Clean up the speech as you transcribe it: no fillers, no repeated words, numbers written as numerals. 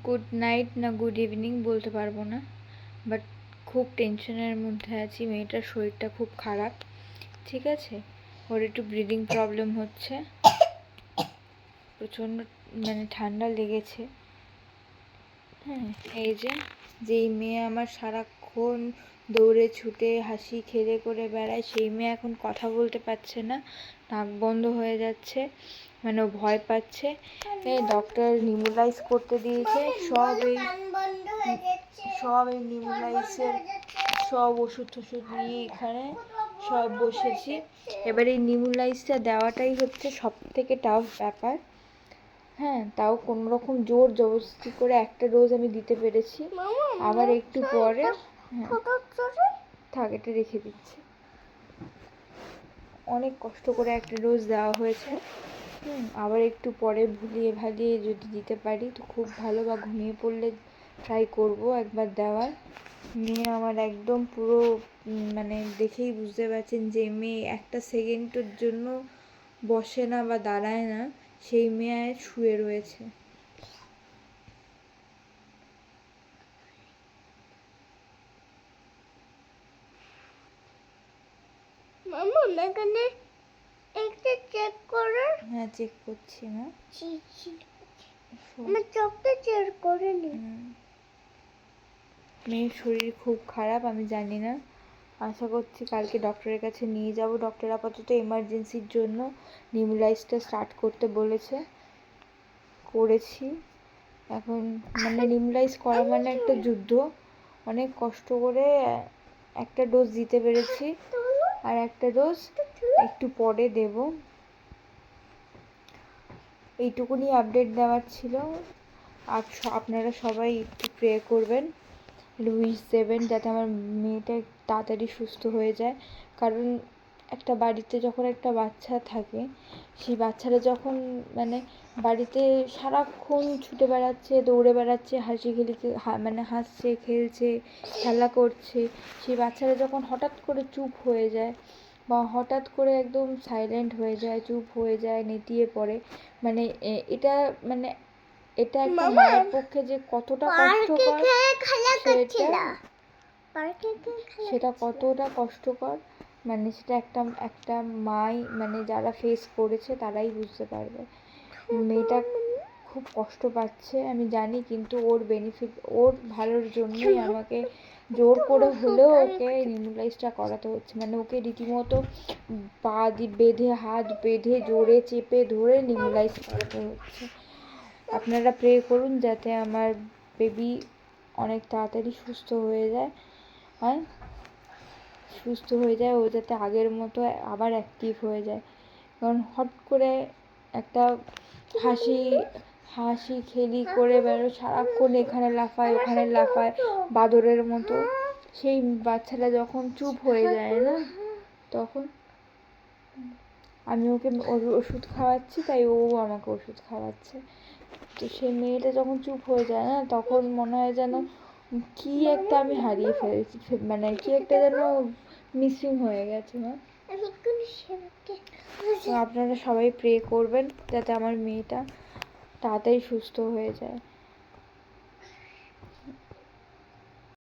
Good night না good evening বলতে পারবো না, বাট খুব টেনশনের মধ্যে আছি। মেয়েটার শরীরটা খুব খারাপ, ঠিক আছে? ওর একটু ব্রিদিং প্রবলেম হচ্ছে, প্রচণ্ড মানে ঠান্ডা লেগেছে। হ্যাঁ, এই যেই মেয়ে আমার সারাক্ষণ দৌড়ে ছুটে হাসি খেলে করে বেড়ায়, সেই মেয়ে এখন কথা বলতে পারছে না, নাক বন্ধ হয়ে যাচ্ছে, মানে ও ভয় পাচ্ছে। ডক্টর নিউমোলাইজ করতে দিয়েছে, সব এই নিউমোলাইজের সব ওষুধ টষুধ নিয়ে এখানে সব বসেছি। এবার এই নিউমোলাইজটা দেওয়াটাই হচ্ছে সব থেকে টাফ ব্যাপার। হ্যাঁ, তাও কোনো রকম জোর জবরদস্তি করে একটা ডোজ আমি দিতে পেরেছি। আবার একটু পরে থাক, এটা রেখে দিচ্ছি। অনেক কষ্ট করে একটা ডোজ দেওয়া হয়েছে। আবার একটু পরে ভুলিয়ে ভালিয়ে যদি দিতে পারি তো খুব ভালো, বা ঘুমিয়ে পড়লে ট্রাই করব একবার দেওয়ার। মেয়ে আমার একদম পুরো মানে দেখেই বুঝতে পারছেন যে মেয়ে একটা সেকেন্ডের জন্য বসে না বা দাঁড়ায় না, সেই মেয়ে শুয়ে রয়েছে। মামা এখানে একটা চেক করো। হ্যাঁ, চেক করছি না, আমার চোখটা চেক করে নি। মেয়ের শরীর খুব খারাপ, আমি জানি না, আশা করছি কালকে ডক্টরের কাছে নিয়ে যাব। ডক্টর আপাতত এমার্জেন্সির জন্য নিউমোলাইজটা স্টার্ট করতে বলেছে, করেছি। এখন মানে নিউমোলাইজ করা মানে একটা যুদ্ধ, অনেক কষ্ট করে একটা ডোজ দিতে পেরেছি, আর একটা ডোজ একটু পরে দেব। এইটুকুনি আপডেট দেওয়ার ছিল। আর আপনারা সবাই একটু প্রে করবেন, উইশ দেবেন যাতে আমার মেয়েটা তাড়াতাড়ি সুস্থ হয়ে যায়। কারণ একটা বাড়িতে যখন একটা বাচ্চা থাকে, সেই বাচ্চারা যখন মানে বাড়িতে সারাক্ষণ ছুটে বেড়াচ্ছে, দৌড়ে বেড়াচ্ছে, হাসি খেলি মানে হাসছে, খেলছে, খেলা করছে, সেই বাচ্চারা যখন হঠাৎ করে চুপ হয়ে যায় বা হঠাৎ করে একদম সাইলেন্ট হয়ে যায়, চুপ হয়ে যায়, নেতিয়ে পড়ে, মানে এটা মানে এটা একটা মায়ের পক্ষে যে কতটা কষ্টকর সেটা কতটা কষ্টকর, মানে সেটা একটা মাই মানে যারা ফেস করেছে তারাই বুঝতে পারবে। মেয়েটা খুব কষ্ট পাচ্ছে আমি জানি, কিন্তু ওর বেনিফিট, ওর ভালোর জন্যই আমাকে জোর করে হলেও ওকে নিউমোলাইজটা করাতে হচ্ছে। মানে ওকে রীতিমতো পা বেঁধে, হাত বেঁধে, জোরে চেপে ধরে নিউমোলাইজ করাতে হচ্ছে। আপনারা প্রে করুন যাতে আমার বেবি অনেক তাড়াতাড়ি সুস্থ হয়ে যায়, ও যাতে আগের মতো আবার অ্যাক্টিভ হয়ে যায়। কারণ হট করে একটা হাসি খেলি করে বেরো, সারাক্ষণ এখানে লাফায় ওখানে লাফায় বাদরের মতো, সেই বাচ্চাটা যখন চুপ হয়ে যায় না, তখন আমি ওকে ওষুধ খাওয়াচ্ছি, তাই ও আমাকে ওষুধ খাওয়াচ্ছে। তো সেই মেয়েটা যখন চুপ হয়ে যায় না, তখন মনে হয় যেন কি একটা আমি হারিয়ে ফেলেছি, মানে কি একটা যেন মিসিং হয়ে গেছে। তো আপনারা সবাই প্রে করবেন যাতে আমার মেয়েটা তাড়াতাড়ি সুস্থ হয়ে যায়।